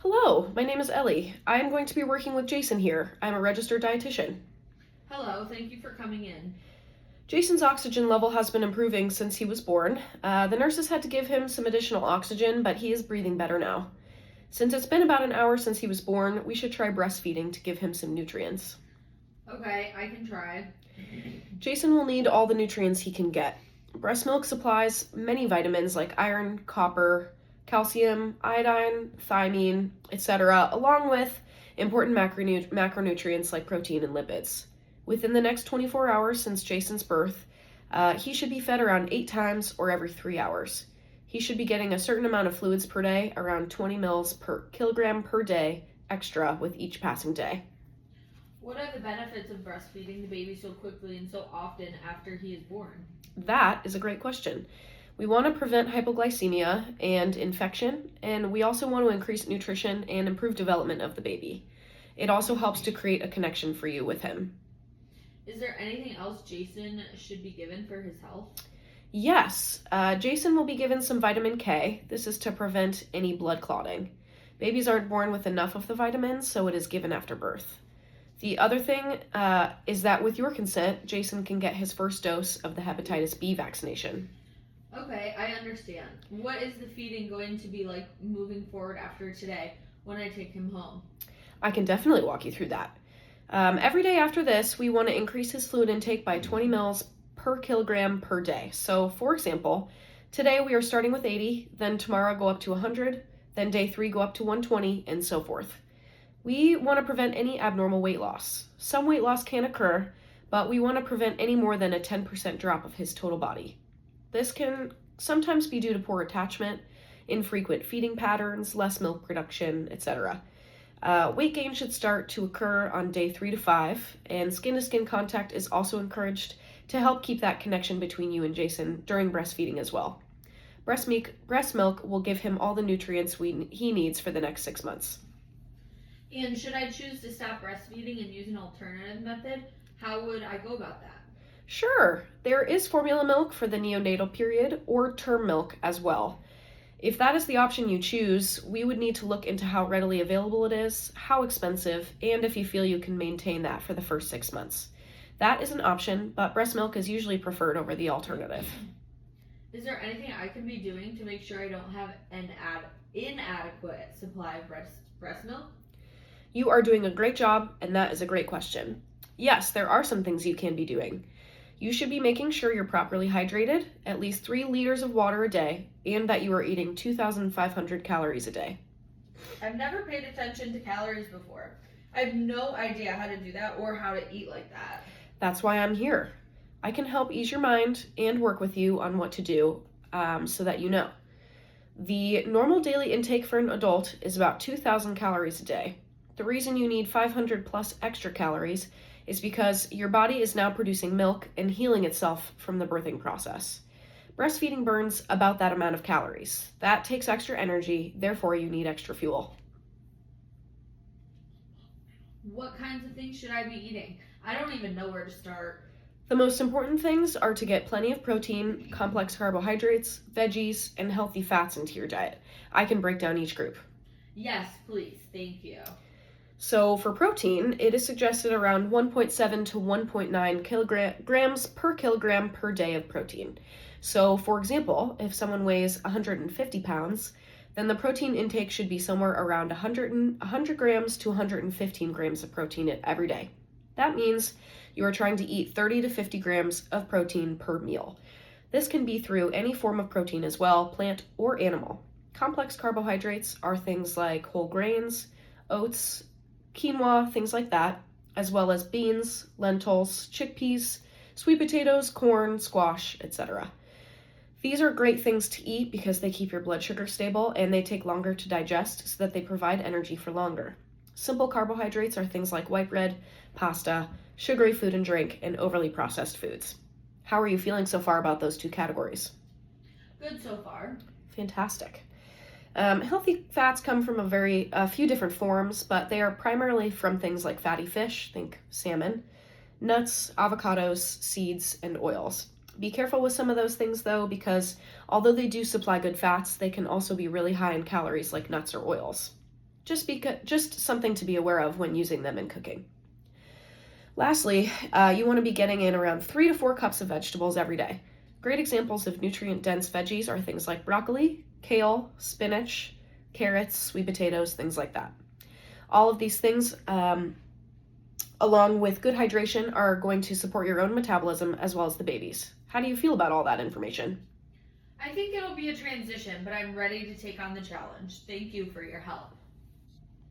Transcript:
Hello, my name is Ellie. I am going to be working with Jason here. I'm a registered dietitian. Hello, thank you for coming in. Jason's oxygen level has been improving since he was born. The nurses had to give him some additional oxygen, but he is breathing better now. Since it's been about an hour since he was born, we should try breastfeeding to give him some nutrients. Okay, I can try. Jason will need all the nutrients he can get. Breast milk supplies many vitamins like iron, copper, calcium, iodine, thiamine, etc., along with important macronutrients like protein and lipids. Within the next 24 hours since Jason's birth, he should be fed around 8 times or every 3 hours. He should be getting a certain amount of fluids per day, around 20 mils per kilogram per day extra with each passing day. What are the benefits of breastfeeding the baby so quickly and so often after he is born? That is a great question. We want to prevent hypoglycemia and infection, and we also want to increase nutrition and improve development of the baby. It also helps to create a connection for you with him. Is there anything else Jason should be given for his health? Yes, Jason will be given some vitamin K. This is to prevent any blood clotting. Babies aren't born with enough of the vitamins, so it is given after birth. The other thing is that with your consent, Jason can get his first dose of the hepatitis B vaccination. Okay, I understand. What is the feeding going to be like moving forward after today when I take him home? I can definitely walk you through that. Every day after this, we want to increase his fluid intake by 20 mils per kilogram per day. So, for example, today we are starting with 80, then tomorrow go up to 100, then day 3 go up to 120, and so forth. We want to prevent any abnormal weight loss. Some weight loss can occur, but we want to prevent any more than a 10% drop of his total body. This can sometimes be due to poor attachment, infrequent feeding patterns, less milk production, etc. Weight gain should start to occur on day 3 to 5, and skin-to-skin contact is also encouraged to help keep that connection between you and Jason during breastfeeding as well. Breast milk will give him all the nutrients he needs for the next 6 months. And should I choose to stop breastfeeding and use an alternative method, how would I go about that? Sure, there is formula milk for the neonatal period or term milk as well. If that is the option you choose, we would need to look into how readily available it is, how expensive, and if you feel you can maintain that for the first 6 months. That is an option, but breast milk is usually preferred over the alternative. Is there anything I can be doing to make sure I don't have an inadequate supply of breast milk? You are doing a great job, and that is a great question. Yes, there are some things you can be doing. You should be making sure you're properly hydrated, at least 3 liters of water a day, and that you are eating 2,500 calories a day. I've never paid attention to calories before. I have no idea how to do that or how to eat like that. That's why I'm here. I can help ease your mind and work with you on what to do so that you know. The normal daily intake for an adult is about 2,000 calories a day. The reason you need 500 plus extra calories is because your body is now producing milk and healing itself from the birthing process. Breastfeeding burns about that amount of calories. That takes extra energy, therefore you need extra fuel. What kinds of things should I be eating? I don't even know where to start. The most important things are to get plenty of protein, complex carbohydrates, veggies, and healthy fats into your diet. I can break down each group. Yes, please. Thank you. So for protein, it is suggested around 1.7 to 1.9 kilograms per kilogram per day of protein. So for example, if someone weighs 150 pounds, then the protein intake should be somewhere around 100 grams to 115 grams of protein every day. That means you are trying to eat 30 to 50 grams of protein per meal. This can be through any form of protein as well, plant or animal. Complex carbohydrates are things like whole grains, oats, quinoa, things like that, as well as beans, lentils, chickpeas, sweet potatoes, corn, squash, etc. These are great things to eat because they keep your blood sugar stable and they take longer to digest so that they provide energy for longer. Simple carbohydrates are things like white bread, pasta, sugary food and drink, and overly processed foods. How are you feeling so far about those 2 categories? Good so far. Fantastic. Healthy fats come from a few different forms, but they are primarily from things like fatty fish, think salmon, nuts, avocados, seeds, and oils. Be careful with some of those things though, because although they do supply good fats, they can also be really high in calories like nuts or oils. just something to be aware of when using them in cooking. Lastly, you want to be getting in around 3 to 4 cups of vegetables every day. Great examples of nutrient-dense veggies are things like broccoli, kale, spinach, carrots, sweet potatoes, things like that. All of these things, along with good hydration, are going to support your own metabolism as well as the baby's. How do you feel about all that information? I think it'll be a transition, but I'm ready to take on the challenge. Thank you for your help.